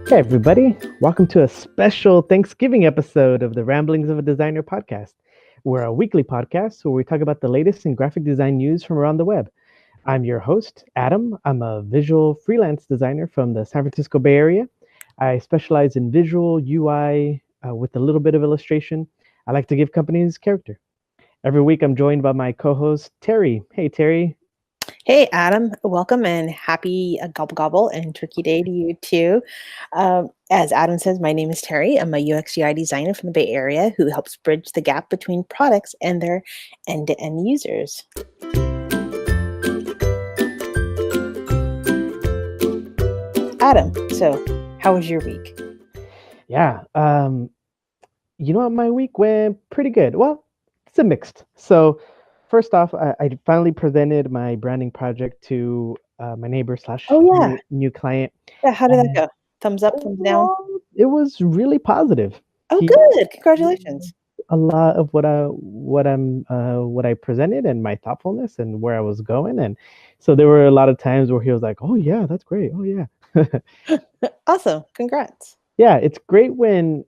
Hey, everybody. Welcome to a special Thanksgiving episode of the Ramblings of a Designer podcast. We're a weekly podcast where we talk about the latest in graphic design news from around the web. I'm your host, Adam. I'm a visual freelance designer from the San Francisco Bay Area. I specialize in visual UI with a little bit of illustration. I like to give companies character. Every week, I'm joined by my co-host, Terri. Hey, Terri. Hey, Adam. Welcome and happy gobble gobble and turkey day to you too. As Adam says, my name is Terri. I'm a UX UI designer from the Bay Area who helps bridge the gap between products and their end-to-end users. Adam, so how was your week? Yeah, you know what? My week went pretty good. Well, it's a mixed. So, first off, I finally presented my branding project to my neighbor slash Oh yeah. new client. Yeah, how did that go? Thumbs up, thumbs down? Well, it was really positive. Oh, He- good. Congratulations. A lot of what I presented and my thoughtfulness and where I was going, and so there were a lot of times where he was like, "Oh yeah, that's great. Oh yeah." Awesome. Congrats. Yeah, it's great when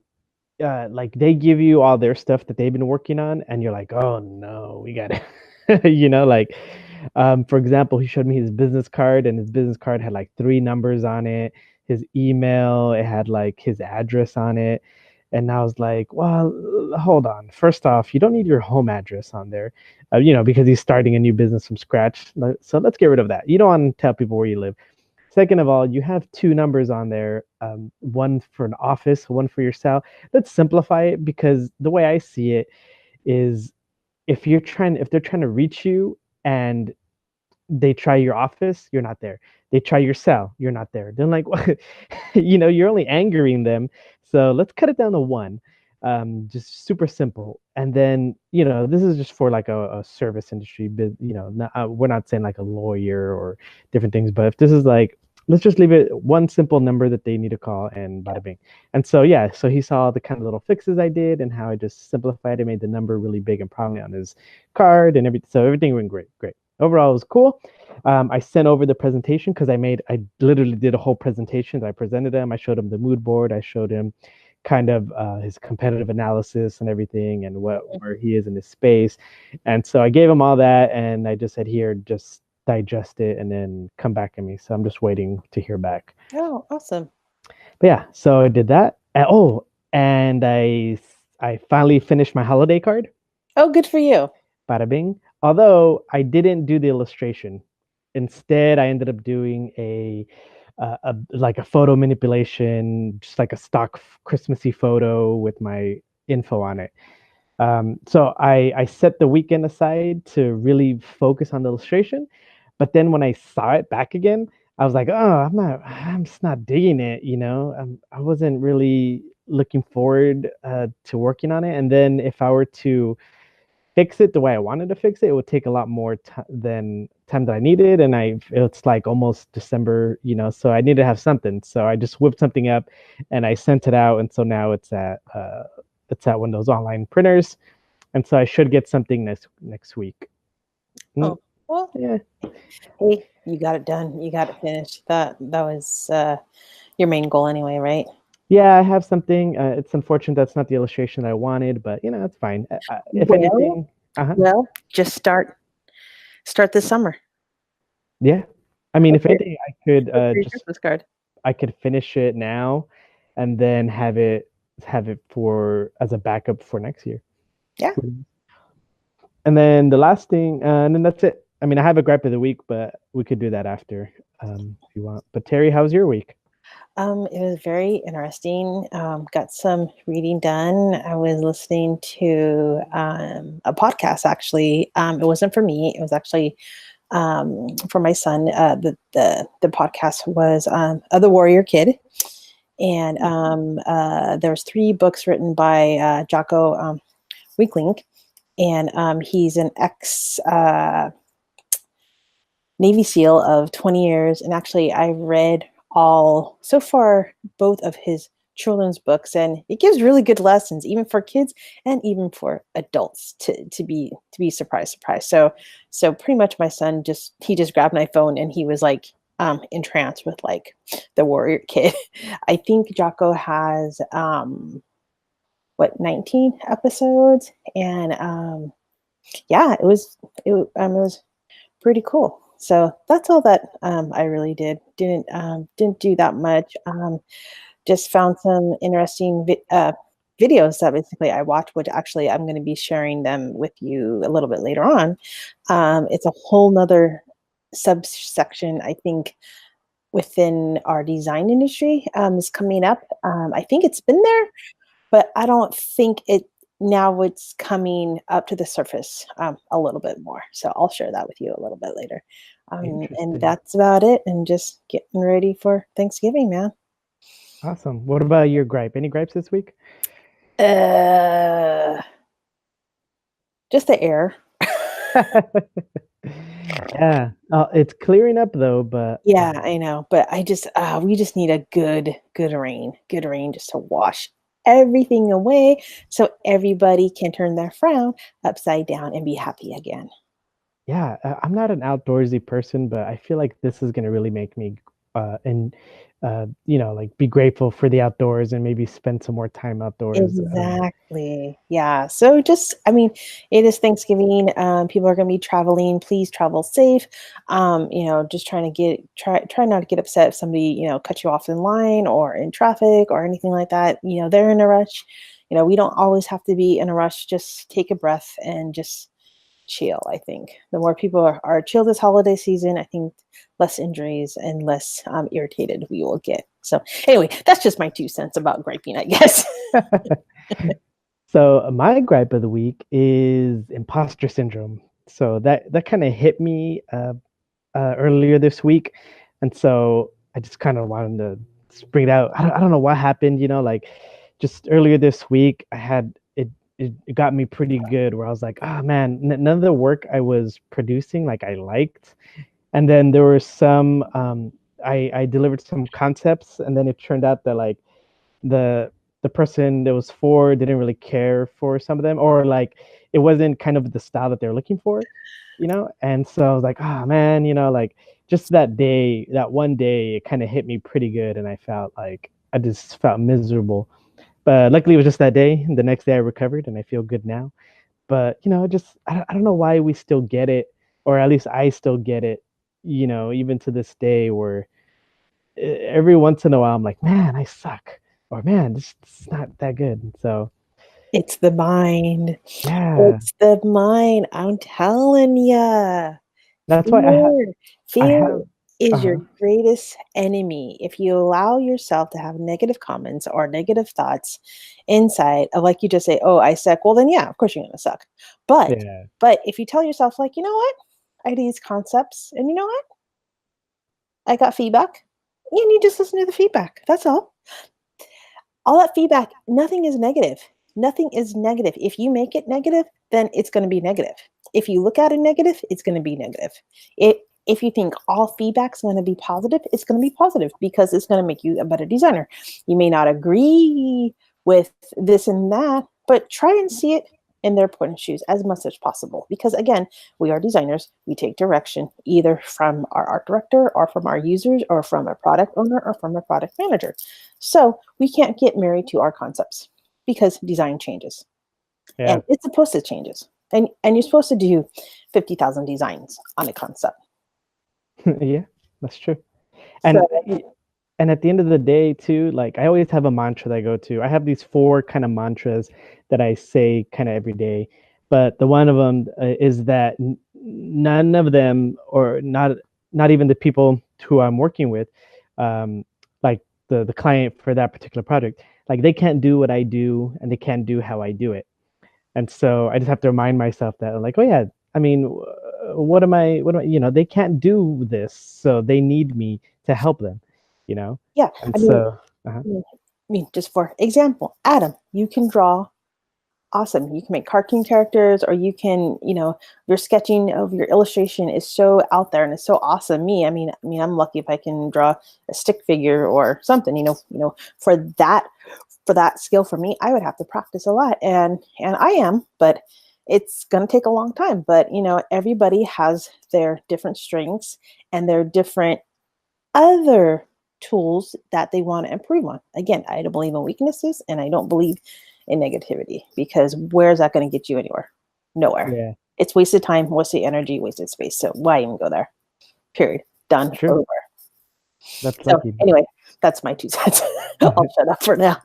like they give you all their stuff that they've been working on and you're like, oh no, we got it. Like for example, he showed me his business card and his business card had like 3 numbers on it, his email, it had like his address on it. And I was like, well, hold on. First off, you don't need your home address on there, because he's starting a new business from scratch. So let's get rid of that. You don't want to tell people where you live. Second of all, you have 2 numbers on there, one for an office, one for your cell. Let's simplify it because the way I see it is if they're trying to reach you and they try your office, you're not there. They try your cell, you're not there. Then like, you're only angering them. So let's cut it down to 1. Just super simple. And then, this is just for like a service industry, but we're not saying like a lawyer or different things, but if this is like, let's just leave it 1 simple number that they need to call and bada bing. And so, yeah, so he saw the kind of little fixes I did and how I just simplified it, made the number really big and prominent on his card and everything. So everything went great. Overall, it was cool. I sent over the presentation because I literally did a whole presentation. I presented him. I showed him the mood board. I showed him kind of his competitive analysis and everything and where he is in his space. And so I gave him all that and I just said, here, just digest it and then come back to me. So I'm just waiting to hear back. Oh, awesome. But yeah, so I did that. And I finally finished my holiday card. Oh, good for you. Bada bing. Although I didn't do the illustration. Instead, I ended up doing a photo manipulation, just like a stock Christmassy photo with my info on it. So I set the weekend aside to really focus on the illustration. But then when I saw it back again, I was like, oh, I'm just not digging it. I wasn't really looking forward to working on it. And then if I were to fix it the way I wanted to fix it, it would take a lot more than time that I needed. And it's like almost December, so I needed to have something. So I just whipped something up and I sent it out. And so now it's at one of those online printers. And so I should get something next week. Oh, well, yeah. Hey, you got it done. You got it finished. That was your main goal anyway, right? Yeah, I have something. It's unfortunate that's not the illustration I wanted, but it's fine. If anything, well, just start this summer. Yeah, I mean, if anything, I could just Christmas card. I could finish it now, and then have it for as a backup for next year. Yeah. And then the last thing, and then that's it. I mean, I have a gripe of the week, but we could do that after if you want. But Terri, how's your week? It was very interesting. Got some reading done. I was listening to a podcast, actually. It wasn't for me. It was actually for my son. The podcast was The Warrior Kid. And there was 3 books written by Jocko Willink. And he's an ex-Navy SEAL of 20 years. And actually, I read both of his children's books, and it gives really good lessons, even for kids and even for adults to be surprised. So pretty much my son just grabbed my phone and he was like, entranced with like the Warrior Kid. I think Jocko has 19 episodes, and yeah, it was pretty cool. So that's all that I really did. Didn't do that much. Just found some interesting videos that basically I watched, which actually I'm going to be sharing them with you a little bit later on. It's a whole nother subsection, I think, within our design industry is coming up. I think it's been there, but I don't think now it's coming up to the surface a little bit more. So I'll share that with you a little bit later. And that's about it. And just getting ready for Thanksgiving, man. Awesome. What about your gripe? Any gripes this week? Just the air. Yeah, it's clearing up though, but Yeah, I know. But we just need a good rain just to wash everything away so everybody can turn their frown upside down and be happy again. yeah, I'm not an outdoorsy person, but I feel like this is gonna really make me and like be grateful for the outdoors and maybe spend some more time outdoors. Exactly. Yeah. So I mean, it is Thanksgiving. People are going to be traveling. Please travel safe. Just trying to try not to get upset if somebody, cut you off in line or in traffic or anything like that. They're in a rush. We don't always have to be in a rush. Just take a breath and just chill. I think the more people are chill this holiday season, I think less injuries and less irritated we will get. So anyway, that's just my 2 cents about griping, I guess. So my gripe of the week is imposter syndrome. So that kind of hit me earlier this week, and so I just kind of wanted to bring it out. I don't know what happened, like just earlier this week, I had it got me pretty good where I was like, oh man, none of the work I was producing like I liked, and then there were some I delivered some concepts, and then it turned out that like the the person that was for didn't really care for some of them, or like it wasn't kind of the style that they're looking for, and so I was like, oh man, like just that one day it kind of hit me pretty good, and I felt like I just felt miserable, but luckily it was just that day. The next day I recovered and I feel good now. But just I don't know why we still get it, or at least I still get it, even to this day, where every once in a while I'm like, man, I suck, or man, this is not that good. So It's the mind. yeah, It's the mind. I'm telling ya. that's why Fear. I Fear have is your uh greatest enemy. If you allow yourself to have negative comments or negative thoughts inside of, like you just say, oh, I suck. Well, then yeah, of course you're gonna suck. But yeah, if you tell yourself, like, you know what? I do these concepts, and you know what? I got feedback. And you just listen to the feedback. That's all. All that feedback, nothing is negative. Nothing is negative. If you make it negative, then it's going to be negative. If you look at it negative, it's going to be negative. If you think all feedback is going to be positive, it's going to be positive because it's going to make you a better designer. You may not agree with this and that, but try and see it in their point of shoes as much as possible. Because again, we are designers. We take direction either from our art director or from our users or from a product owner or from a product manager. So we can't get married to our concepts because design changes yeah, and it's supposed to changes. And you're supposed to do 50,000 designs on a concept. yeah, that's true. So And at the end of the day too, like I always have a mantra that I go to. I have these 4 kind of mantras that I say kind of every day, but the one of them is that none of them, or not even the people who I'm working with, like the client for that particular project, like they can't do what I do and they can't do how I do it. And so I just have to remind myself that, like, oh yeah, I mean, they can't do this, so they need me to help them, you know? yeah, And I mean, so, uh-huh. just for example, Adam, you can draw awesome. You can make cartoon characters, or you can, your sketching of your illustration is so out there and it's so awesome. I'm lucky if I can draw a stick figure or something, for that skill for me, I would have to practice a lot. And I am, but it's going to take a long time. But, everybody has their different strengths and their different other tools that they want to improve on. Again, I don't believe in weaknesses and I don't believe in negativity, because where's that going to get you anywhere? Nowhere. Yeah, It's wasted time, wasted energy, wasted space. So why even go there? Period. Done. true. Over. That's So lucky. anyway, that's my 2 cents. I'll shut up for now.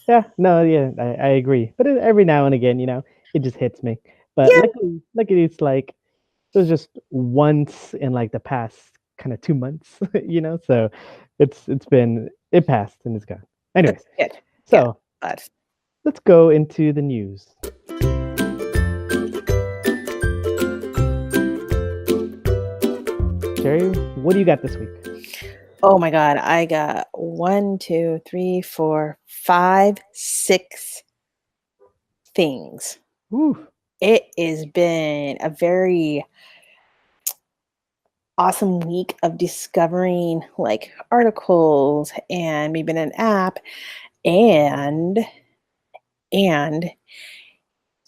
Yeah, no, yeah, I agree. But every now and again, it just hits me. But Yeah, luckily, it's like it was just once in like the past kind of 2 months, So it passed and it's gone. that's Anyways, good. Good. so But let's go into the news. Terry, what do you got this week? oh my God, I got 1, 2, 3, 4, 5, 6 things. Woo. It has been a very awesome week of discovering like articles and maybe in an app and and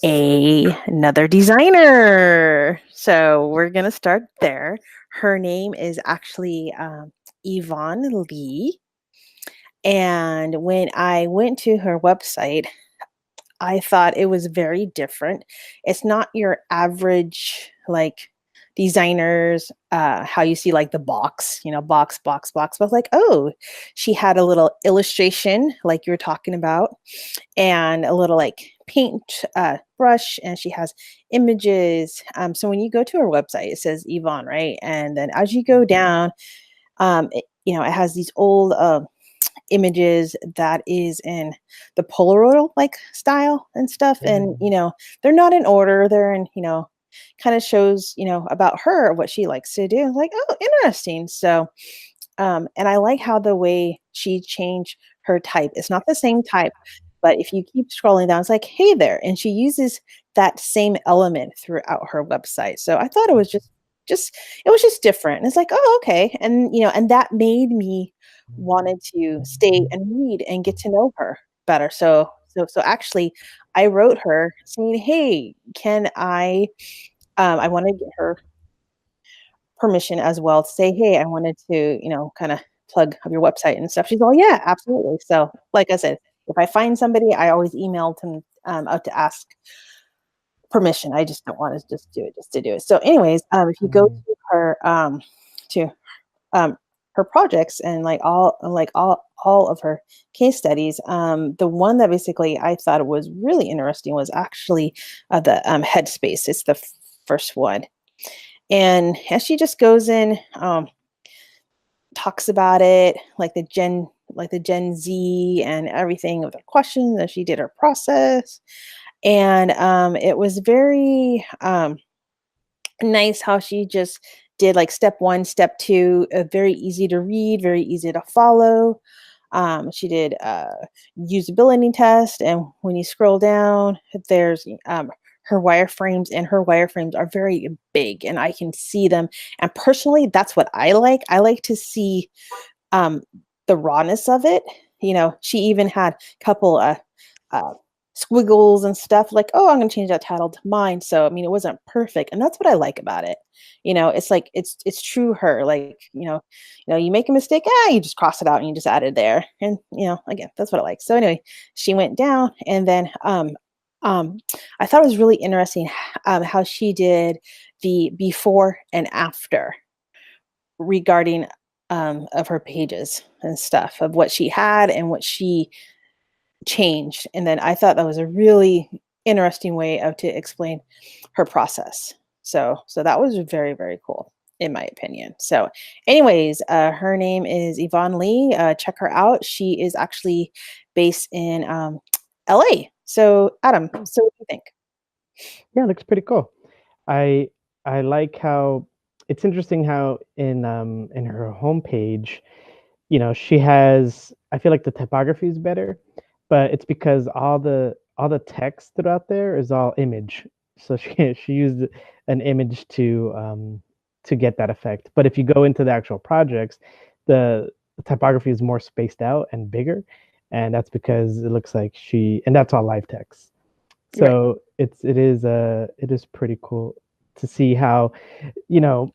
another designer. So we're gonna start there. Her name is actually Yvonne Li. And when I went to her website, I thought it was very different. It's not your average like designers, how you see like the box, box, box, box, but like, oh, she had a little illustration like you were talking about, and a little like paint brush, and she has images. So when you go to her website, it says Yvonne, right? And then as you go down, it has these old images that is in the Polaroid like style and stuff. Yeah. And, they're not in order. They're in, kind of shows, about her, what she likes to do. Like, oh, interesting. So, and I like how the way she changed her type. It's not the same type, but if you keep scrolling down, it's like, hey there. And she uses that same element throughout her website. So I thought it was just it was just different. And it's like, oh, okay. And and that made me wanted to stay and read and get to know her better. So actually I wrote her saying, hey, can I want to get her permission as well to say, hey, I wanted to, kind of plug up your website and stuff. She's all, yeah, absolutely. So like I said, if I find somebody, I always email them out to ask permission. I just don't want to just do it just to do it. So anyways, if you go to um, her projects and all of her case studies, the one that basically I thought was really interesting was actually the headspace. It's the first one. And as she just goes in, talks about it, like the Gen Z and everything of the questions that she did her process. And it was very nice how she just did like step 1, step 2, very easy to read, very easy to follow. She did a usability test, and when you scroll down, there's her wireframes, and her wireframes are very big, and I can see them. And personally, that's what I like. I like to see um, the rawness of it. She even had a couple uh, squiggles and stuff like, oh, I'm going to change that title to mine. So, I mean, it wasn't perfect. And that's what I like about it. It's like, it's true her, like, you make a mistake, you just cross it out and you just add it there. And, again, that's what I like. So anyway, she went down, and then, I thought it was really interesting how she did the before and after regarding of her pages and stuff, of what she had and what she changed. And then I thought that was a really interesting way of to explain her process. So that was very, very cool in my opinion. So anyways, her name is Yvonne Li. Check her out. She is actually based in LA. So Adam, so what do you think? Yeah, it looks pretty cool. I I like how it's interesting how in her homepage, she has I feel like the typography is better, but it's because all the text throughout there is all image. So she used an image to get that effect. But if you go into the actual projects, the typography is more spaced out and bigger, and that's because it looks like and that's all live text. Right. So it is pretty cool to see how, you know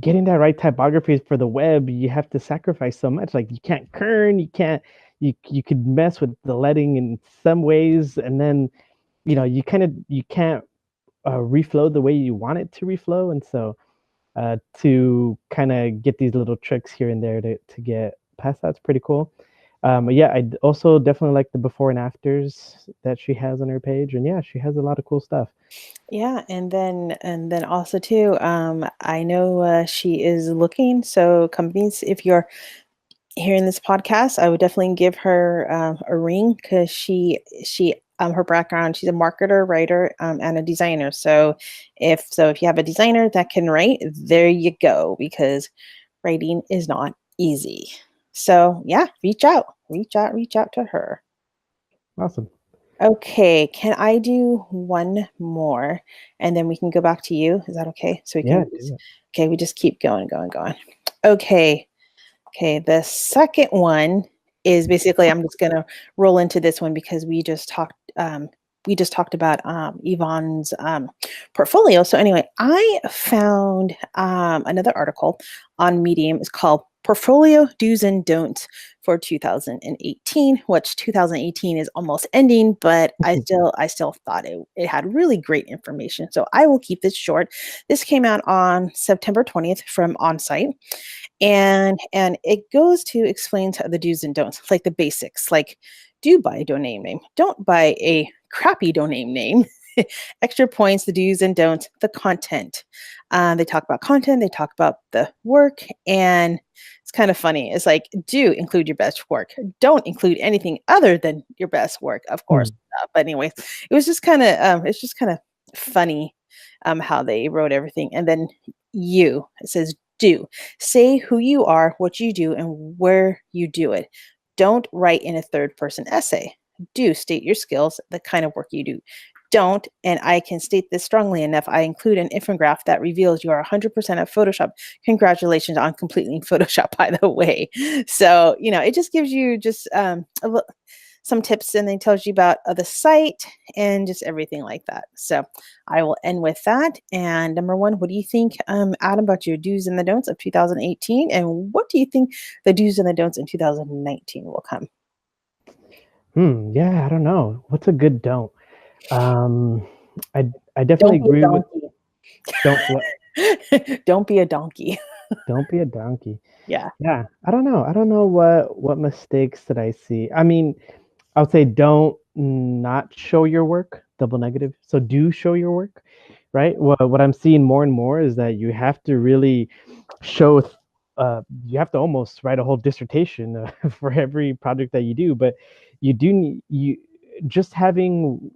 getting that right typography for the web, you have to sacrifice so much. Like you can't kern, you can't, you could mess with the leading in some ways, and then you can't reflow the way you want it to reflow, and so to kind of get these little tricks here and there to get past that's pretty cool. But yeah, I also definitely like the before and afters that she has on her page, and yeah, she has a lot of cool stuff. Yeah, and then also too, I know she is looking. So companies, if you're hearing this podcast, I would definitely give her a ring because she her background, she's a marketer, writer, and a designer. So if you have a designer that can write, there you go, because writing is not easy. So yeah, reach out to her. Awesome. Okay, can I do one more and then we can go back to you? Is that okay? So we Yeah, can do it. okay, we just keep going, going, going. Okay. Okay, the second one is basically I'm just gonna roll into this one because we just talked about Yvonne's portfolio. So anyway, I found another article on Medium. It's called Portfolio Do's and Don'ts for 2018, which 2018 is almost ending, but I still thought it had really great information. So I will keep this short. This came out on September 20th from Onsite, and it goes to explain to the do's and don'ts, like the basics, like do buy a domain name, don't buy a crappy domain name. Extra points, the do's and don'ts, the content. They talk about content, they talk about the work, and it's kind of funny. It's like, do include your best work, don't include anything other than your best work, of course. Hmm. But anyway, it's just kind of funny how they wrote everything. And then it says do. Say who you are, what you do, and where you do it. Don't write in a third person essay. Do state your skills, the kind of work you do. Don't, and I can state this strongly enough, I include an infographic that reveals you are 100% at Photoshop. Congratulations on completing Photoshop, by the way. So, it just gives you just some tips, and then tells you about the site and just everything like that. So I will end with that. And number one, what do you think, Adam, about your do's and the don'ts of 2018? And what do you think the do's and the don'ts in 2019 will come? Yeah, I don't know. What's a good don't? Um, I definitely Don't be a agree with donkey. don't what Don't be a donkey. don't be a donkey. Yeah. Yeah, I don't know. I don't know what mistakes that I see. I mean, I would say don't not show your work, double negative. So do show your work, right? What I'm seeing more and more is that you have to really show you have to almost write a whole dissertation for every project that you do, but you do need you just having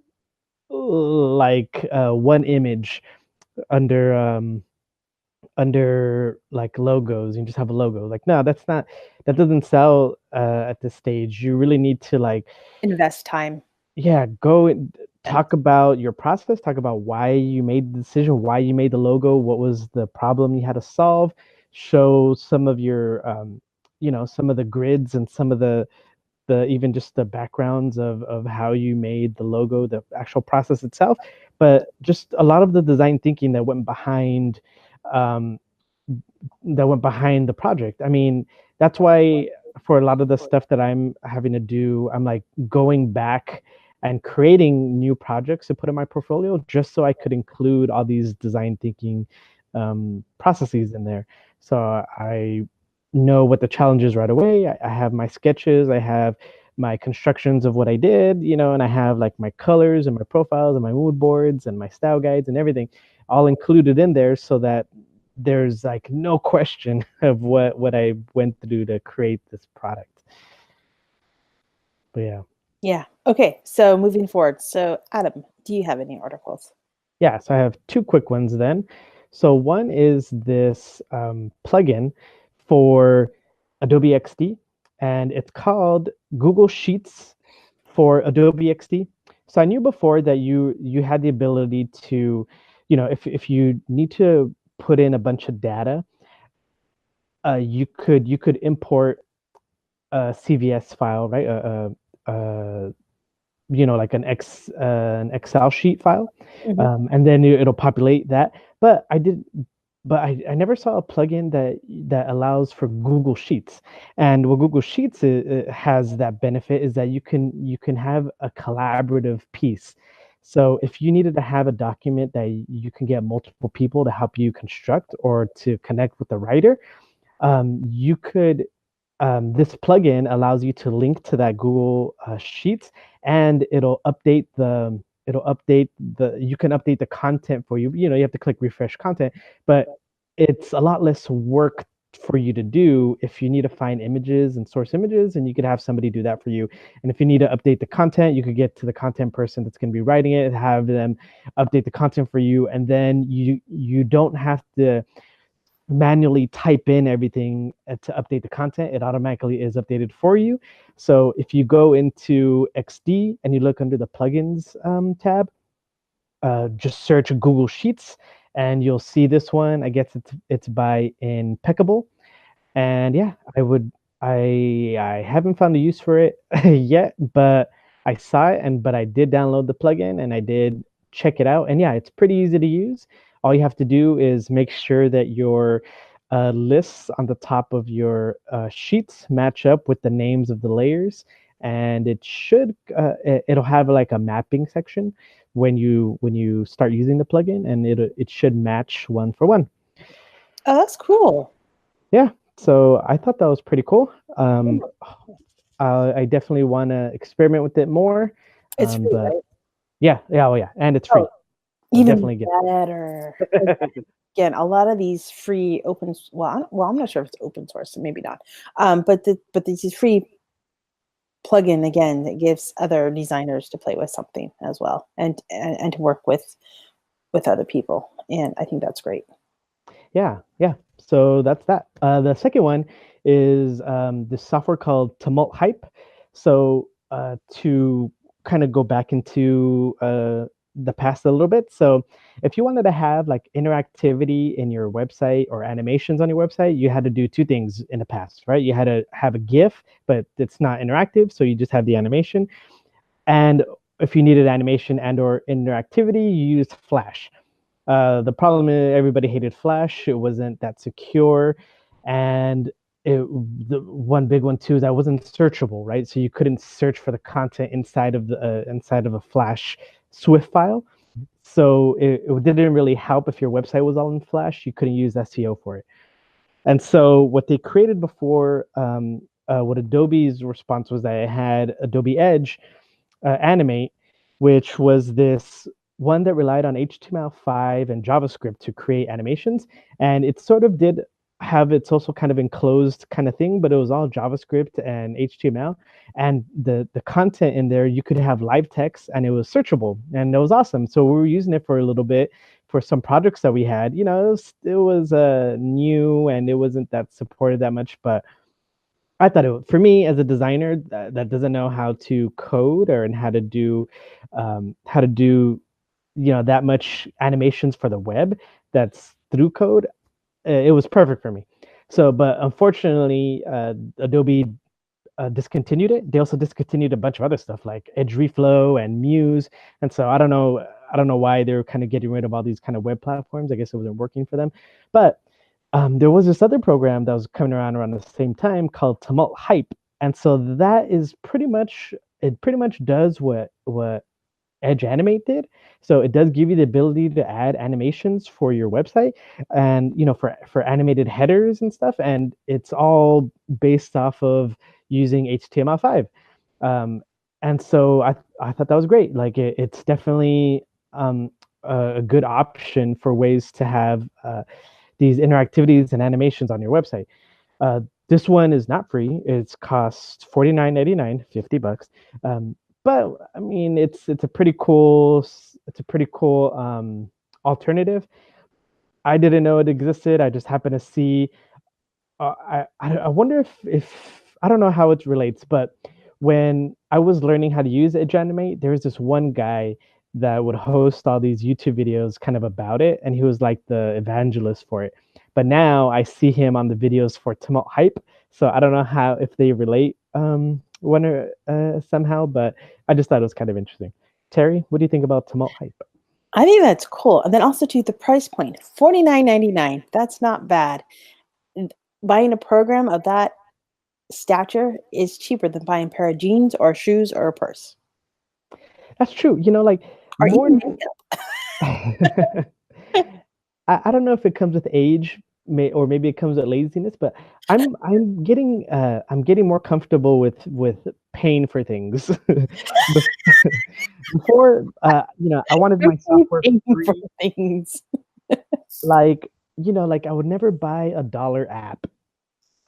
like one image under like logos and just have a logo. Like, no, that doesn't sell at this stage. You really need to like, Invest time. yeah, go and talk about your process, talk about why you made the decision, why you made the logo, what was the problem you had to solve, show some of your some of the grids and some of the even just the backgrounds of how you made the logo, the actual process itself, but just a lot of the design thinking um, that went behind the project. I mean, that's why for a lot of the stuff that I'm having to do, I'm like going back and creating new projects to put in my portfolio just so I could include all these design thinking processes in there. So I know what the challenge is right away. I have my sketches, I have my constructions of what I did, and I have like my colors and my profiles and my mood boards and my style guides and everything all included in there so that there's like no question of what I went through to create this product. But yeah. Yeah. Okay. So moving forward. So Adam, do you have any articles? Yeah, so I have two quick ones then. So one is this plugin for Adobe XD, and it's called Google Sheets for Adobe XD. So I knew before that you had the ability to, if you need to put in a bunch of data, you could import a CVS file, right? Like an Excel sheet file, Mhm. and then it'll populate that. But I did. but I never saw a plugin that allows for Google Sheets. And what Google Sheets has that benefit is that you can have a collaborative piece. So if you needed to have a document that you can get multiple people to help you construct or to connect with the writer, you could this plugin allows you to link to that Google Sheets, and you can update the content for you. You have to click refresh content, but it's a lot less work for you to do if you need to find images and source images, and you could have somebody do that for you. And if you need to update the content, you could get to the content person that's going to be writing it, have them update the content for you, and then you don't have to manually type in everything to update the content. It automatically is updated for you. So if you go into XD and you look under the plugins tab, just search Google Sheets and you'll see this one. I guess it's by Impeccable. And yeah, I haven't found a use for it yet, but I saw it but I did download the plugin and I did check it out. And yeah, it's pretty easy to use. All you have to do is make sure that your lists on the top of your sheets match up with the names of the layers, and it'll have like a mapping section when you start using the plugin, and it should match one for one. Oh, that's cool. Yeah, so I thought that was pretty cool. I definitely want to experiment with it more. It's free, but right? oh yeah, and it's free. Oh, even definitely get better. it. Again, a lot of these free I'm not sure if it's open source, so maybe not. But these free plugin again that gives other designers to play with something as well, and to work with other people, and I think that's great. Yeah. So that's that. The second one is this software called Tumult Hype. So to kind of go back into the past a little bit. So if you wanted to have like interactivity in your website or animations on your website, you had to do two things in the past, right? You had to have a GIF, but it's not interactive, so you just have the animation. And if you needed animation and or interactivity, you used Flash. The problem is everybody hated Flash. It wasn't that secure, and the one big one too is that it wasn't searchable, right? So you couldn't search for the content inside of a Flash Swift file. So it didn't really help if your website was all in Flash. You couldn't use SEO for it. And so what they created before, what Adobe's response was that it had Adobe Edge Animate, which was this one that relied on HTML5 and JavaScript to create animations. And it sort of did have its also kind of enclosed kind of thing, but it was all JavaScript and HTML. And the content in there, you could have live text and it was searchable, and it was awesome. So we were using it for a little bit for some projects that we had. It was new and it wasn't that supported that much, but I thought for me as a designer that doesn't know how to code or and how to do that much animations for the web that's through code, it was perfect for me. So, but unfortunately, Adobe discontinued it. They also discontinued a bunch of other stuff like Edge Reflow and Muse, and so I don't know why they're kind of getting rid of all these kind of web platforms. I guess it wasn't working for them, but there was this other program that was coming around the same time called Tumult Hype, and so that is pretty much does what Edge Animate did. So it does give you the ability to add animations for your website, and for animated headers and stuff, and it's all based off of using HTML5. Um, and so I thought that was great. Like it's definitely a good option for ways to have these interactivities and animations on your website. This one is not free. It's cost $49.99, $50. But I mean, it's a pretty cool alternative. I didn't know it existed. I just happened to see. I wonder if I don't know how it relates, but when I was learning how to use Edge Animate, there was this one guy that would host all these YouTube videos kind of about it, and he was like the evangelist for it. But now I see him on the videos for Tumult Hype, so I don't know how if they relate one or somehow, but I just thought it was kind of interesting. Terry, what do you think about Tumult Hype? I think that's cool. And then also to the price point, $49.99. That's not bad. And buying a program of that stature is cheaper than buying a pair of jeans or shoes or a purse That's true. Like or more even and more. I don't know if it comes with age, or maybe it comes with laziness, but I'm getting more comfortable with paying for things. Before, I wanted my software for paying for free. things. Like, like I would never buy a dollar app.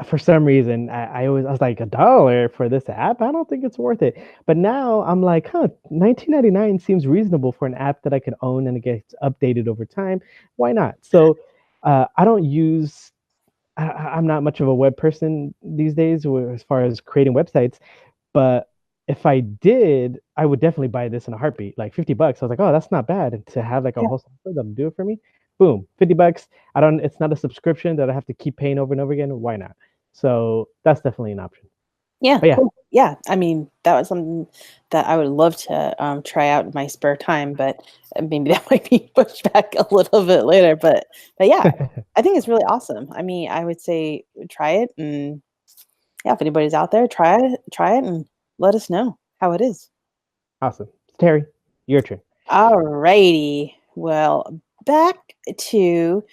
For some reason, I was like, $1 for this app? I don't think it's worth it. But now I'm like, huh, 19.99 seems reasonable for an app that I could own and it gets updated over time. Why not? So I don't use I'm not much of a web person these days as far as creating websites, but if I did, I would definitely buy this in a heartbeat. Like $50. I was like, oh, that's not bad. And to have like a Yeah. whole software that'll do it for me, boom, $50. It's not a subscription that I have to keep paying over and over again. Why not? So that's definitely an option. Yeah, But yeah, cool. Yeah, I mean, that was something that I would love to try out in my spare time, but maybe that might be pushed back a little bit later. But yeah, I think it's really awesome. I mean, I would say try it, and yeah, if anybody's out there, try it, and let us know how it is. awesome. Terry, your turn. All righty. Well, back to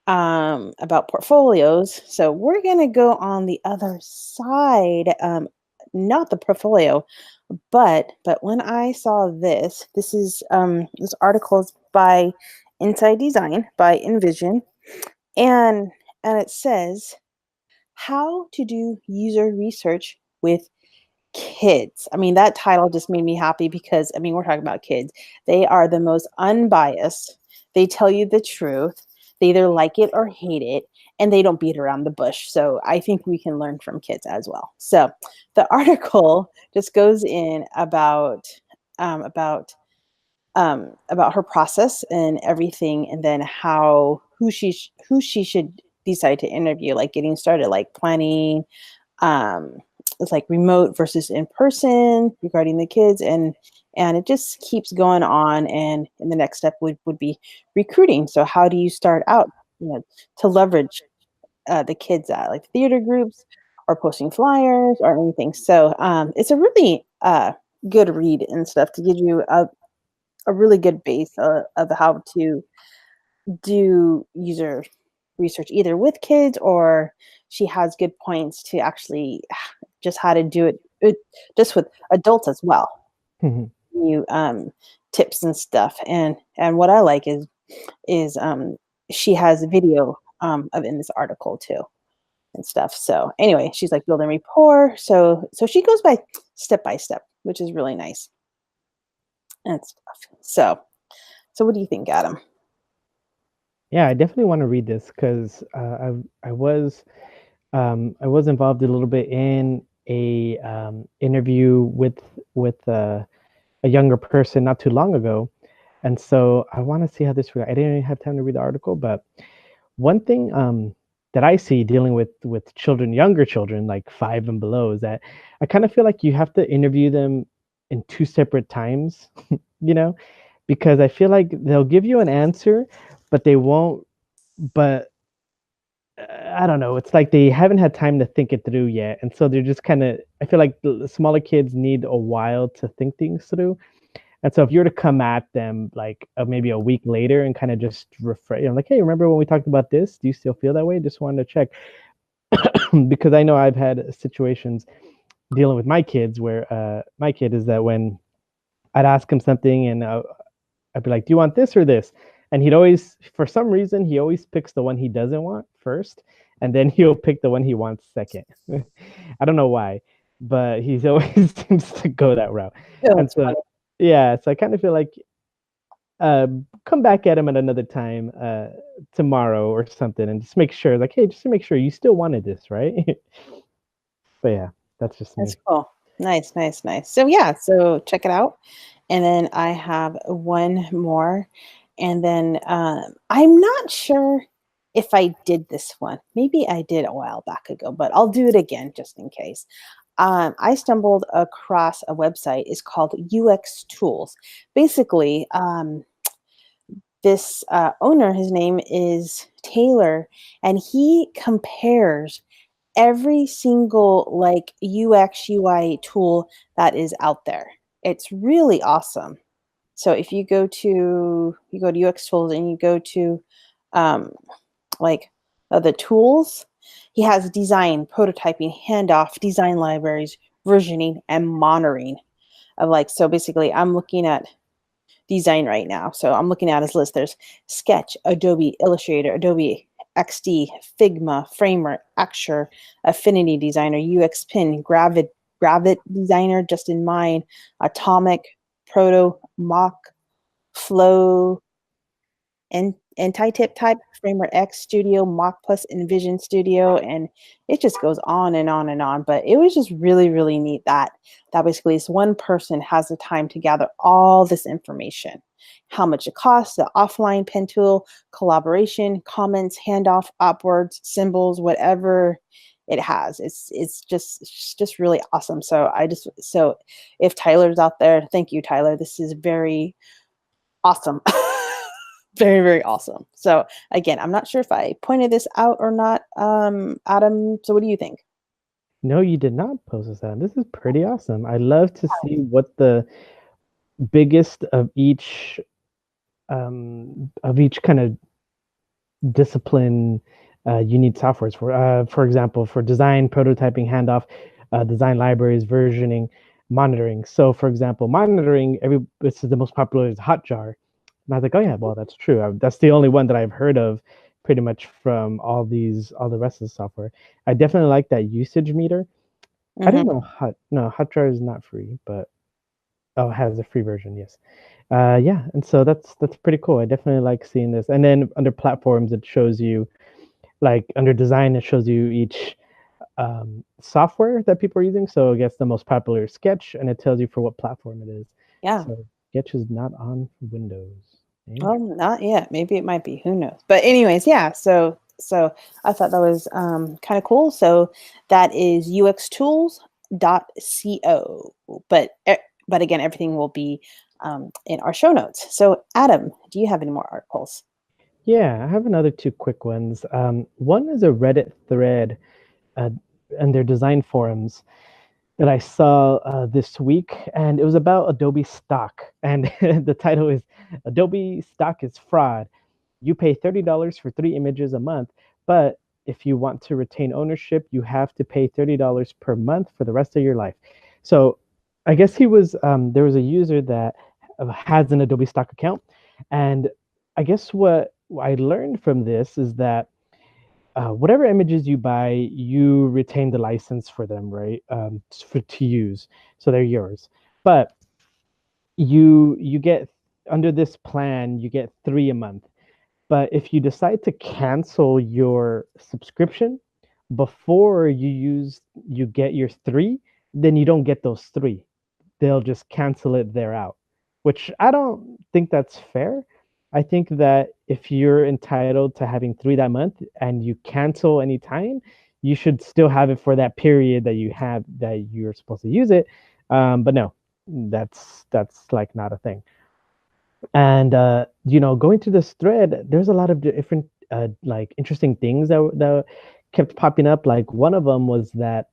about portfolios. So we're gonna go on the other side, not the portfolio, but when I saw this is this article is by Inside Design by Envision, and it says how to do user research with kids. I mean, that title just made me happy because I mean, we're talking about kids. They are the most unbiased. They tell you the truth. They either like it or hate it, and they don't beat around the bush. So I think we can learn from kids as well. So the article just goes in um, about about her process and everything, and then how who she should decide to interview, like getting started, like planning, um, it's like remote versus in person regarding the kids, and it just keeps going on. And the next step would be recruiting. So how do you start out, to leverage the kids at like theater groups or posting flyers or anything? So it's a really good read and stuff to give you a really good base of how to do user research either with kids, or she has good points to actually just how to do it just with adults as well. You tips and stuff, and what I like is she has a video of in this article too and stuff. So anyway, she's like building rapport. So she goes by step, which is really nice and stuff. So what do you think, Adam? Yeah, I definitely want to read this because I was involved a little bit in a interview with a younger person not too long ago, and so I want to see how this. I didn't even have time to read the article, but one thing that I see dealing with children, younger children, like 5 and below, is that I kind of feel like you have to interview them in two separate times, you know, because I feel like they'll give you an answer, but they won't. But I don't know. It's like they haven't had time to think it through yet, and so they're just kind of. I feel like the smaller kids need a while to think things through. And so if you were to come at them like maybe a week later and kind of just refresh, like, hey, remember when we talked about this? Do you still feel that way? Just wanted to check. Because I know I've had situations dealing with my kids where my kid is that when I'd ask him something and I'd be like, do you want this or this? And he'd always, for some reason, he always picks the one he doesn't want first, and then he'll pick the one he wants second. I don't know why, but he's always seems to go that route. Oh, And it's funny. so, yeah, so I kind of feel like come back at him at another time tomorrow or something, and just make sure, like, hey, just to make sure you still wanted this, right? But yeah, that's just That's me. cool. Nice, nice, nice. So yeah, so check it out. And then I have one more. And then I'm not sure if I did this one. Maybe I did a while back ago, but I'll do it again just in case. I stumbled across a website. It's called UX Tools. Basically, this owner, his name is Taylor, and he compares every single like UX UI tool that is out there. It's really awesome. So if you go to UX tools and you go to um, like the tools, he has design, prototyping, handoff, design libraries, versioning, and monitoring. Of like, so basically, I'm looking at design right now. So I'm looking at his list. There's Sketch, Adobe Illustrator, Adobe XD, Figma, Framer, Axure, Affinity Designer, UX Pin, Gravit Designer, just in mind, Atomic, Proto, Mock, Flow, and Anti-Tip Type, Framer X Studio, Mock Plus, Envision Studio, and it just goes on and on and on. But it was just really, really neat that basically this one person has the time to gather all this information. How much it costs, the offline pen tool, collaboration, comments, handoff, upwards, symbols, whatever it has. It's just really awesome. So so if Tyler's out there, thank you, Tyler. This is very awesome. Very, very awesome. So again, I'm not sure if I pointed this out or not, Adam. So what do you think? No, you did not post this out. This is pretty awesome. I love to see what the biggest of each kind of discipline you need softwares for. For example, for design, prototyping, handoff, design libraries, versioning, monitoring. So, for example, monitoring, this is the most popular is Hotjar. And I was like, oh yeah, well that's true. That's the only one that I've heard of, pretty much from all the rest of the software. I definitely like that usage meter. I Mm-hmm. didn't know Hotjar is not free, but oh, it has a free version, yes. Yeah, and so that's pretty cool. I definitely like seeing this. And then under platforms, it shows you, like under design, it shows you each software that people are using. So I guess the most popular is Sketch, and it tells you for what platform it is. Yeah. So Sketch is not on Windows. Well, not yet. Maybe it might be. Who knows? But anyways, yeah. So I thought that was kind of cool. So that is uxtools.co. But again, everything will be in our show notes. So Adam, do you have any more articles? Yeah, I have another two quick ones. One is a Reddit thread uh, and their design forums that I saw this week, and it was about Adobe stock. And the title is Adobe stock is fraud. You pay $30 for 3 images a month, but if you want to retain ownership, you have to pay $30 per month for the rest of your life. So I guess there was a user that has an Adobe stock account. And I guess what I learned from this is that whatever images you buy, you retain the license for them, right? To use, so they're yours. But you get, under this plan, you get 3 a month. But if you decide to cancel your subscription before you get your three, then you don't get those three. They'll just cancel it there out, which I don't think that's fair. I think that if you're entitled to having three that month and you cancel anytime, you should still have it for that period that you're supposed to use it. But no, that's like not a thing. And going through this thread, there's a lot of different like interesting things that kept popping up. Like one of them was that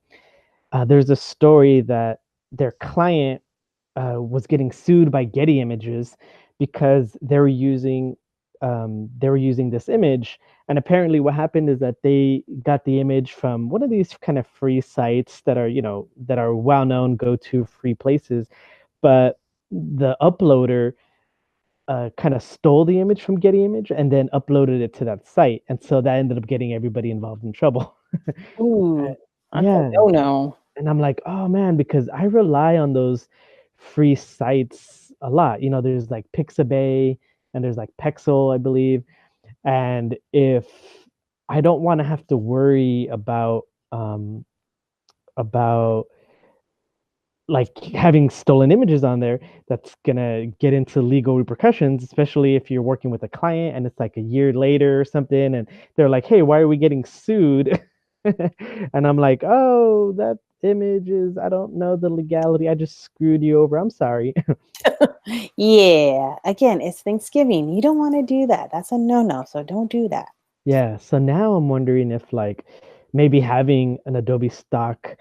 there's a story that their client was getting sued by Getty Images because they were using this image, and apparently what happened is that they got the image from one of these kind of free sites that are well known go-to free places, but the uploader kind of stole the image from Getty Image and then uploaded it to that site, and so that ended up getting everybody involved in trouble. Ooh, that's a Yeah, no no. and I'm like, oh man, because I rely on those free sites a lot. There's like Pixabay and there's like Pexel, I believe. And if I don't want to have to worry about like having stolen images on there, that's gonna get into legal repercussions, especially if you're working with a client and it's like a year later or something, and they're like, hey, why are we getting sued? And I'm like, oh, images. I don't know the legality. I just screwed you over. I'm sorry. Yeah. Again, it's Thanksgiving. You don't want to do that. That's a no-no. So don't do that. Yeah. So now I'm wondering if like maybe having an Adobe stock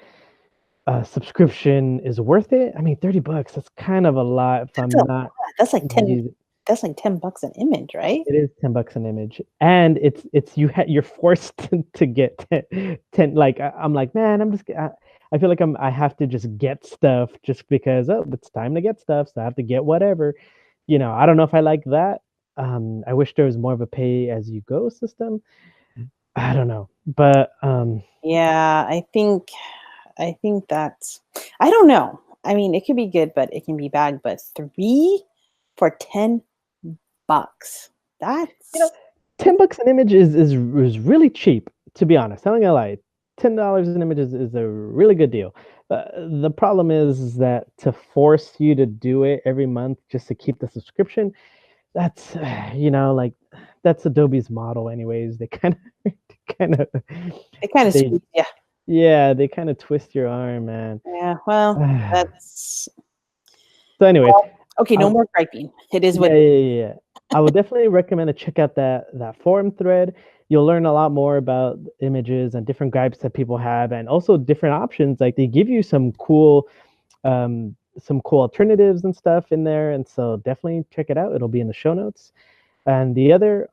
subscription is worth it. I mean, $30, that's kind of a lot if That's I'm a not lot. That's like 10. using. That's like $10 an image, right? It is $10 an image, and you're forced to get 10. Like I'm like, man, I feel like I have to just get stuff just because it's time to get stuff, so I have to get whatever. I don't know if I like that. I wish there was more of a pay as you go system. I don't know, but Yeah, I think that's, I don't know. I mean, it could be good, but it can be bad. But 3 for $10, you know, that's $10 an image is really cheap, to be honest. I'm not gonna lie. $10 an image is a really good deal. The problem is that to force you to do it every month just to keep the subscription, that's like that's Adobe's model anyways. They kind of it kind of they squeaks. Yeah. yeah, they kind of twist your arm, man. Yeah. Well, that's So anyways, okay. No more griping. It is what. yeah. I would definitely recommend to check out that forum thread. You'll learn a lot more about images and different gripes that people have, and also different options. Like they give you some cool alternatives and stuff in there, and so definitely check it out. It'll be in the show notes. And the other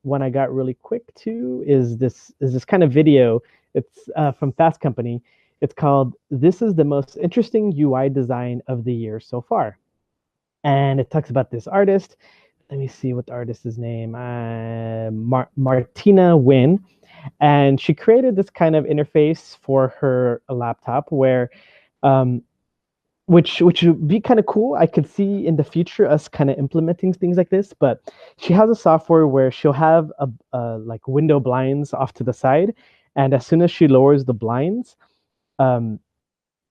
one I got really quick too is this kind of video. It's from Fast Company. It's called "This is the most interesting UI design of the year so far." And it talks about this artist. Let me see what the artist's name. Martina Wynn, and she created this kind of interface for her laptop where, um, which would be kind of cool. I could see in the future us kind of implementing things like this. But she has a software where she'll have like window blinds off to the side, and as soon as she lowers the blinds, um,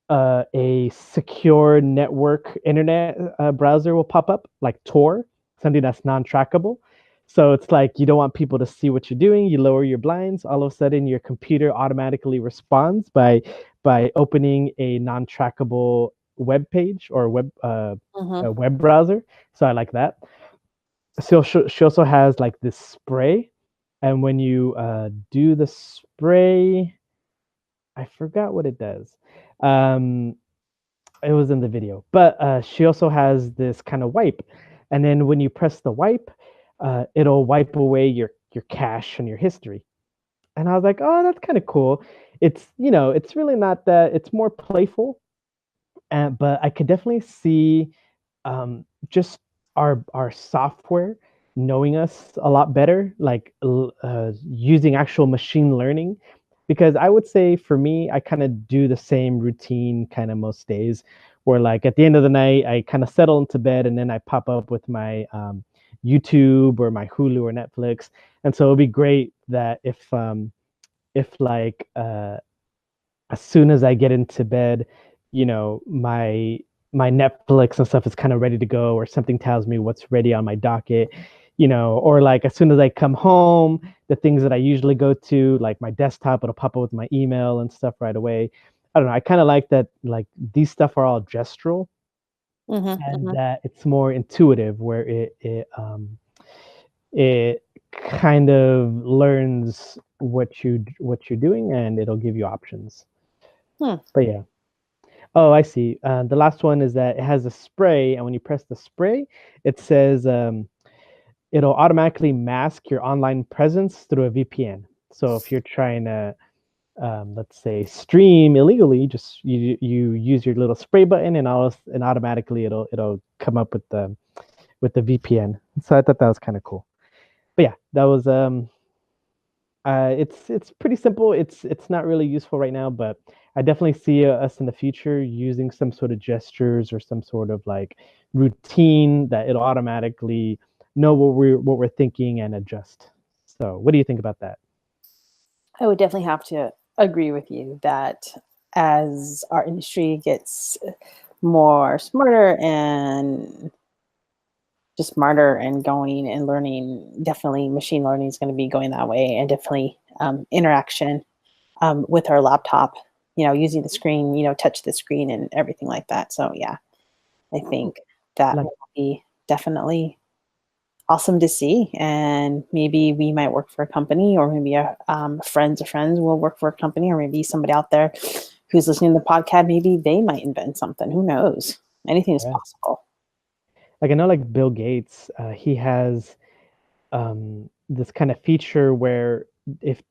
a secure network internet browser will pop up, like Tor, something that's non-trackable. So it's like you don't want people to see what you're doing. You lower your blinds. All of a sudden, your computer automatically responds by opening a non-trackable web page or Mhm. a web browser. So I like that. So she also has like this spray, and when you do the spray, I forgot what it does. Um, it was in the video, but she also has this kind of wipe, and then when you press the wipe, it'll wipe away your cache and your history. And I was like, oh, that's kind of cool. It's really not that. It's more playful, but I could definitely see just our software knowing us a lot better, like using actual machine learning. Because I would say for me, I kind of do the same routine kind of most days, where like at the end of the night, I kind of settle into bed and then I pop up with my YouTube or my Hulu or Netflix. And so it'd be great that if like as soon as I get into bed, my Netflix and stuff is kind of ready to go, or something tells me what's ready on my docket, or like as soon as I come home, the things that I usually go to, like my desktop, it'll pop up with my email and stuff right away. I don't know. I kind of like that, like these stuff are all gestural Mhm. and Mhm. that it's more intuitive, where it kind of learns what you're doing and it'll give you options. Hmm. But yeah. Oh, I see. The last one is that it has a spray, and when you press the spray, it says it'll automatically mask your online presence through a VPN. So if you're trying to, let's say, stream illegally, just you use your little spray button, and automatically it'll come up with the VPN. So I thought that was kind of cool. But yeah, that was it's pretty simple. It's not really useful right now, but I definitely see us in the future using some sort of gestures or some sort of like routine that it'll automatically know what we're thinking and adjust. So, what do you think about that? I would definitely have to agree with you that as our industry gets more smarter and just smarter and going and learning, definitely machine learning is going to be going that way, and definitely interaction with our laptop. using the screen, touch the screen and everything like that. So yeah, I think that Like, will be definitely awesome to see. And maybe we might work for a company, or maybe friends of friends will work for a company, or maybe somebody out there who's listening to the podcast, maybe they might invent something. Who knows? Anything is yeah. possible. Like I know, like Bill Gates, he has this kind of feature where if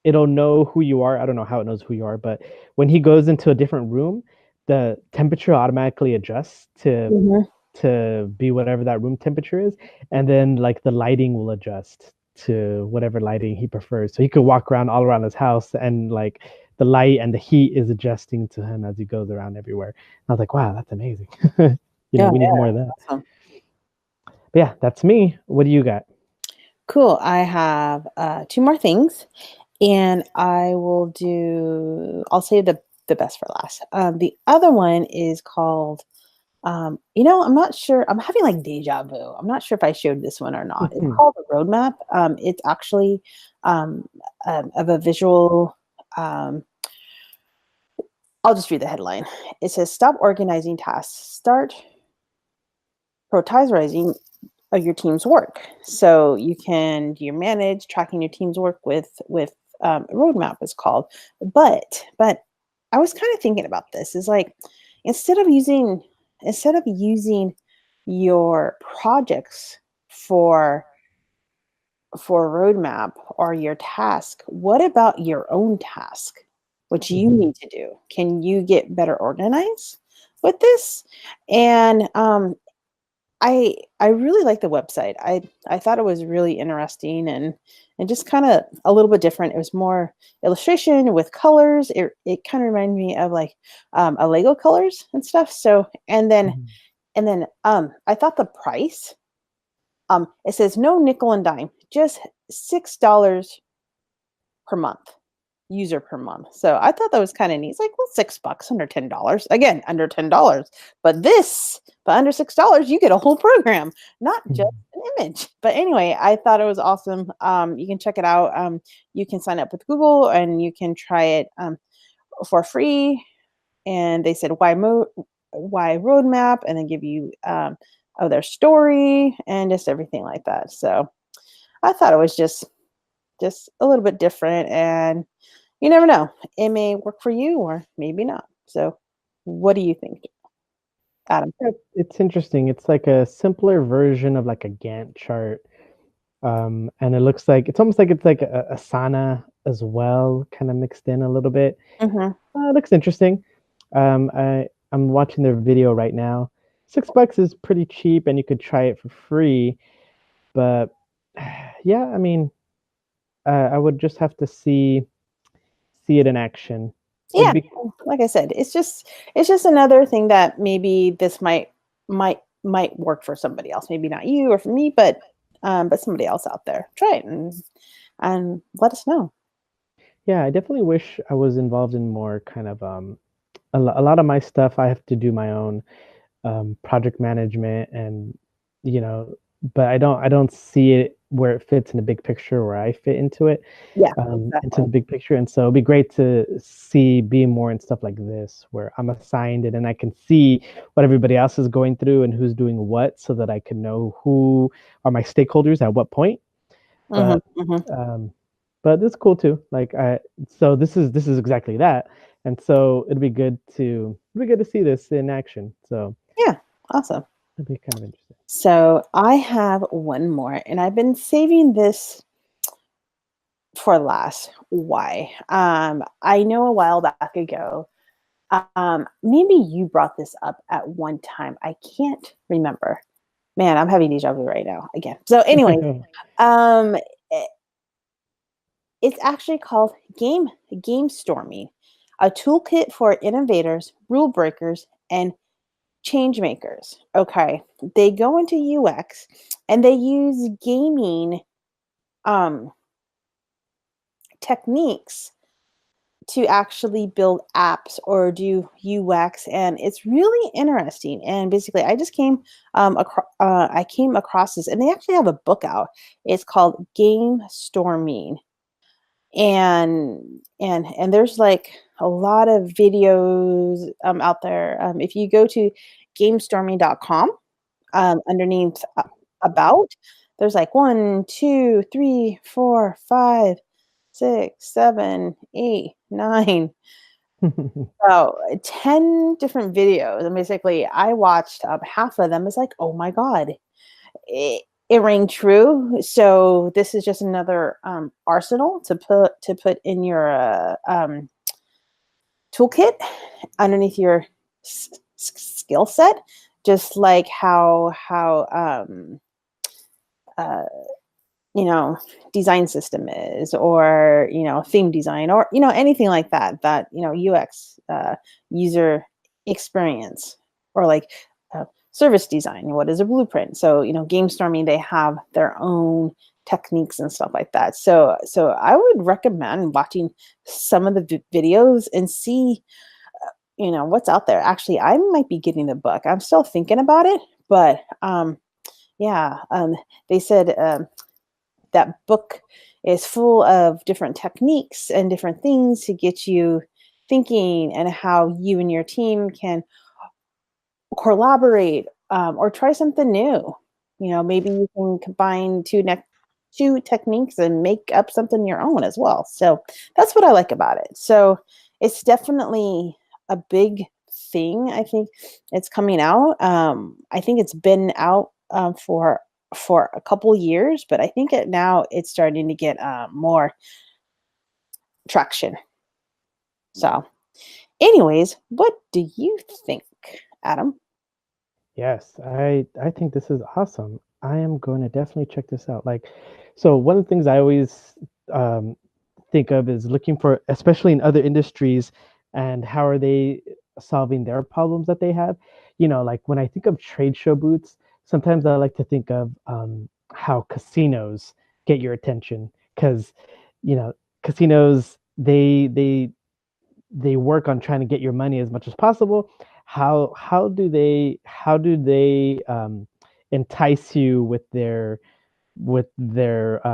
it'll know who you are. I don't know how it knows who you are, but when he goes into a different room, the temperature automatically adjusts Mhm. to be whatever that room temperature is, and then like the lighting will adjust to whatever lighting he prefers. So he could walk around all around his house, and like the light and the heat is adjusting to him as he goes around everywhere. And I was like, wow, that's amazing. Yeah, We need more of that. awesome. But yeah, that's me. What do you got? Cool. I have two more things, and I'll save the best for last. The other one is called, I'm not sure. I'm having like deja vu. I'm not sure if I showed this one or not. It's called a roadmap. It's actually of a visual. Um, I'll just read the headline. It says, "Stop organizing tasks. Start prioritizing your team's work." So you can manage tracking your team's work with roadmap is called. But I was kind of thinking about this. Is like instead of using your projects for roadmap or your task, what about your own task, which you Mhm. need to do? Can you get better organized with this? And I really like the website. I thought it was really interesting and just kind of a little bit different. It was more illustration with colors. It kind of reminded me of like a Lego colors and stuff. So Mhm. and then I thought the price, it says no nickel and dime, just $6 per month, user per month. So I thought that was kind of neat. It's like, well, $6 under $10. Again, under $10. But under $6, you get a whole program, not just Mhm. an image. But anyway, I thought it was awesome. You can check it out. You can sign up with Google and you can try it for free. And they said why roadmap, and then give you of their story and just everything like that. So I thought it was just a little bit different, and you never know. It may work for you or maybe not. So what do you think, Adam? Yeah, it's interesting. It's like a simpler version of like a Gantt chart. And it looks like it's almost like it's like a Asana as well, kind of mixed in a little bit. Mhm. It looks interesting. I'm watching their video right now. $6 is pretty cheap, and you could try it for free. But yeah, I mean, I would just have to see it in action. It'd Yeah, be like I said, it's just another thing that maybe this might work for somebody else. Maybe not you or for me, but somebody else out there. Try it and let us know. yeah. I definitely wish I was involved in more kind of a lot of my stuff. I have to do my own project management, and you know but I don't see it where it fits in the big picture where I fit into it, Yeah, into the exactly. big picture. And so it'd be great to see be more in stuff like this where I'm assigned it and I can see what everybody else is going through and who's doing what, so that I can know who are my stakeholders at what point. Hmm. but um but it's cool too. Like I so this is exactly that. And so it'd be good to see this in action. So Yeah, awesome. it'd be kind of interesting. So I have one more, and I've been saving this for last. Why? I know a while back ago, maybe you brought this up at one time. I can't remember. Man, I'm having deja vu right now again. So, anyway, um, i- it's actually called gamestorming, a toolkit for innovators, rule breakers, and change makers. Okay, they go into UX and they use gaming um, techniques to actually build apps or do UX, and it's really interesting. And basically, I came across this, and they actually have a book out. It's called Game Storming, and there's like a lot of videos out there. If you go to gamestorming.com, underneath about, there's like 1, 2, 3, 4, 5, 6, 7, 8, 9, about 10 different videos. And basically, I watched half of them. It's like, oh my God, it rang true. So this is just another arsenal to put in your toolkit underneath your skill set, just like how design system is, or theme design, or anything like that UX, user experience, or like service design. What is a blueprint? So game storming, they have their own techniques and stuff like that. So I would recommend watching some of the videos and see what's out there. Actually, I might be getting the book. I'm still thinking about it, but they said that book is full of different techniques and different things to get you thinking, and how you and your team can collaborate, or try something new. Maybe you can combine two techniques and make up something your own as well. So that's what I like about it. So it's definitely a big thing. I think it's coming out. I think it's been out for a couple years, but I think now it's starting to get more traction. So anyways, what do you think, Adam? Yes, I think this is awesome. I am going to definitely check this out. Like, so one of the things I always um, think of is looking for, especially in other industries, and how are they solving their problems that they have. Like when I think of trade show booths, sometimes I like to think of how casinos get your attention, because you know casinos, they work on trying to get your money as much as possible. How do they entice you with their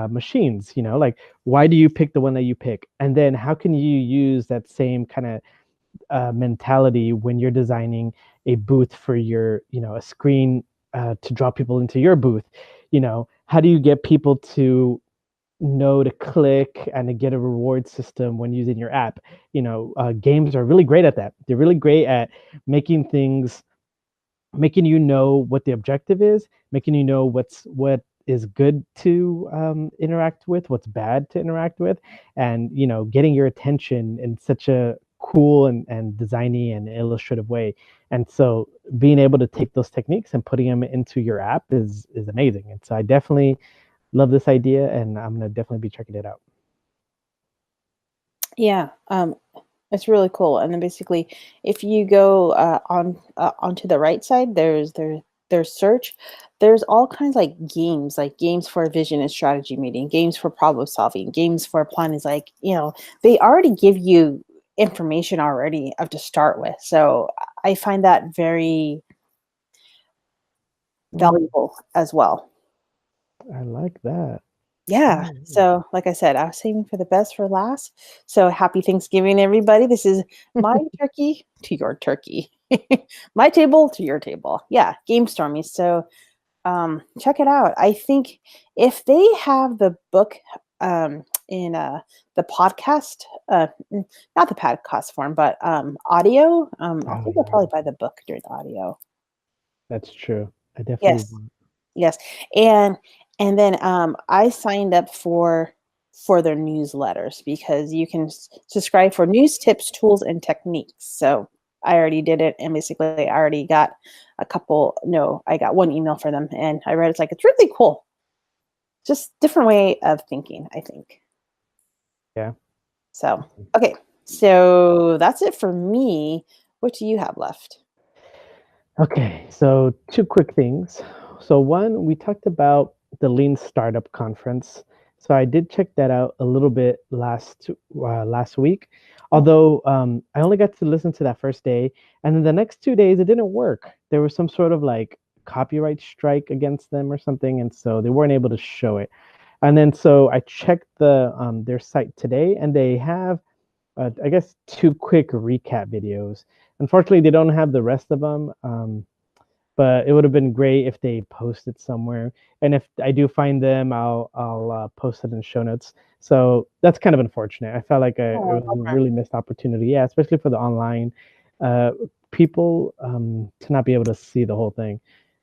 machines? Like, why do you pick the one that you pick, and then how can you use that same kind of mentality when you're designing a booth for your, a screen to draw people into your booth? How do you get people to know to click and to get a reward system when using your app? Games are really great at that. They're really great at making things, making what the objective is, making what is good to interact with, what's bad to interact with, and getting your attention in such a cool and designy and illustrative way. And so being able to take those techniques and putting them into your app is amazing. And so I definitely love this idea, and I'm gonna definitely be checking it out. Yeah, it's really cool. And then basically, if you go onto the right side, there's search. There's all kinds like games for vision and strategy meeting, games for problem solving, games for planning. Like they already give you information already of to start with. So I find that very valuable as well. I like that. Yeah. Mm. So, like I said, I was saving for the best for last. So, happy Thanksgiving, everybody. This is my turkey to your turkey, my table to your table. Yeah, game stormy. So, check it out. I think if they have the book in the podcast, not the podcast form, but audio, I Oh think I'll yeah, probably buy the book during the audio. that's true. I definitely Yes. want. Yes, and then I signed up for their newsletters, because you can subscribe for news, tips, tools, and techniques. So I already did it, and basically I already got a couple. No, I got one email for them, and I read it. It's like, it's really cool. Just different way of thinking, I think. Yeah. So okay, so that's it for me. What do you have left? Okay, so two quick things. So one, we talked about the Lean Startup Conference. So I did check that out a little bit last week, although I only got to listen to that first day, and then the next 2 days it didn't work. There was some sort of like copyright strike against them or something, and so they weren't able to show it. And then so I checked their site today, and they have I guess, two quick recap videos. Unfortunately, they don't have the rest of them. But it would have been great if they posted somewhere. And if I do find them, I'll post it in show notes. So that's kind of unfortunate. I felt like it Oh, was a really missed opportunity. Yeah, especially for the online uh, people to not be able to see the whole thing.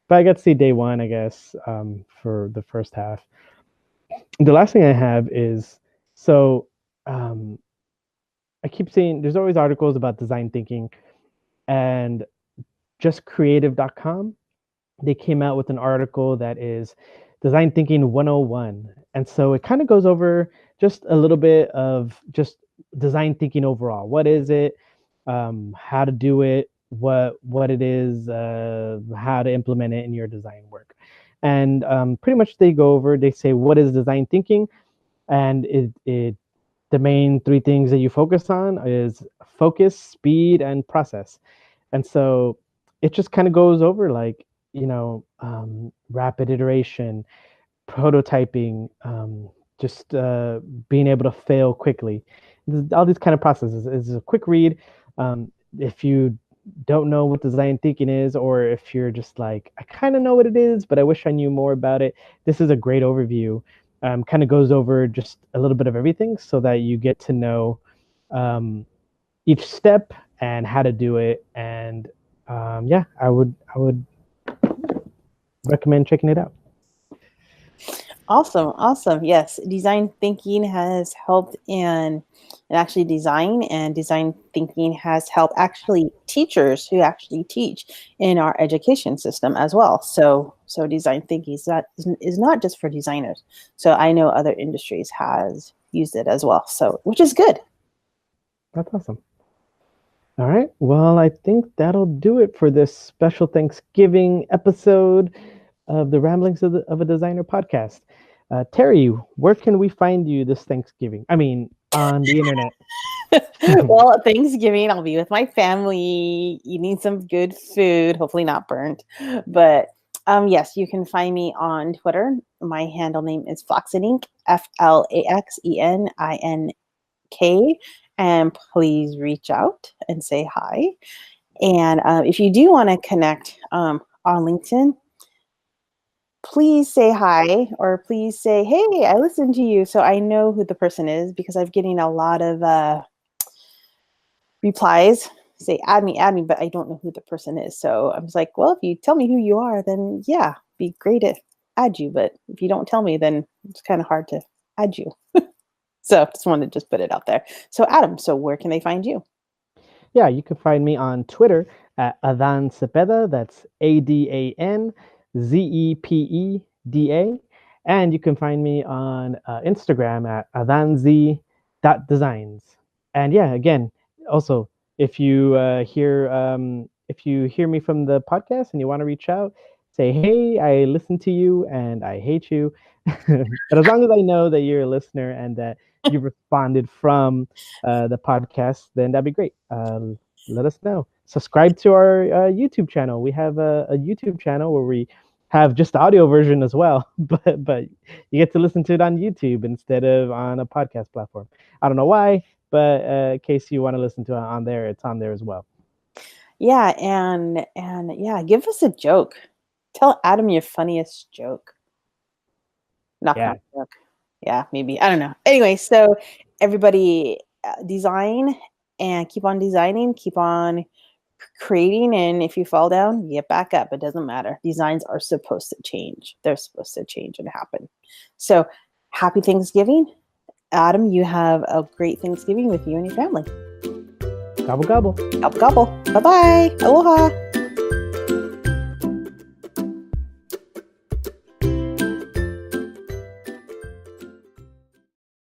But I got to see day one, I guess, for the first half. The last thing I have is so um, I keep seeing there's always articles about design thinking, and justcreative.com, they came out with an article that is design thinking 101. And so it kind of goes over just a little bit of just design thinking overall. What is it? How to do it? What it is? How to implement it in your design work? And pretty much they go over. They say what is design thinking, and it the main three things that you focus on is focus, speed, and process. And so it just kind of goes over like, rapid iteration, prototyping, just being able to fail quickly. All these kind of processes is a quick read. If you don't know what design thinking is, or if you're just like, I kind of know what it is, but I wish I knew more about it, this is a great overview. Kind of goes over just a little bit of everything so that you get to know each step and how to do it. And yeah, I would recommend checking it out. Awesome. Yes, design thinking has helped in actually design, and design thinking has helped actually teachers who actually teach in our education system as well. So design thinking is not just for designers. So I know other industries has used it as well. So which is good. That's awesome. All right. Well, I think that'll do it for this special Thanksgiving episode of the Ramblings of a Designer podcast. Terry, where can we find you this Thanksgiving? I mean, on the internet. Well, at Thanksgiving, I'll be with my family, eating some good food, hopefully not burnt. But yes, you can find me on Twitter. My handle name is Flaxenink, FLAXENINK. And please reach out and say hi. And if you do want to connect on LinkedIn, please say hi, or please say, hey, I listened to you, so I know who the person is, because I'm getting a lot of replies say add me, but I don't know who the person is. So I was like, well, if you tell me who you are, then yeah, be great to add you. But if you don't tell me, then it's kind of hard to add you. So just wanted to just put it out there. So Adam, so where can they find you? Yeah, you can find me on Twitter at Adan Zepeda. That's AdanZepeda. And you can find me on Instagram at adanz.designs. And yeah, again, also, if you hear me from the podcast and you want to reach out, say, hey, I listened to you and I hate you. But as long as I know that you're a listener and that you responded from the podcast, then that'd be great. Let us know. Subscribe to our YouTube channel. We have a YouTube channel where we have just the audio version as well, but you get to listen to it on YouTube instead of on a podcast platform. I don't know why, but in case you want to listen to it on there, it's on there as well. Yeah, and yeah, give us a joke. Tell Adam your funniest joke. Not Yeah. joke. Yeah, maybe. I don't know. Anyway, so everybody design and keep on designing, keep on creating, and if you fall down, get back up. It doesn't matter. Designs are supposed to change. They're supposed to change and happen. So happy Thanksgiving. Adam, you have a great Thanksgiving with you and your family. Gobble, gobble. Gobble, gobble. Bye-bye. Aloha.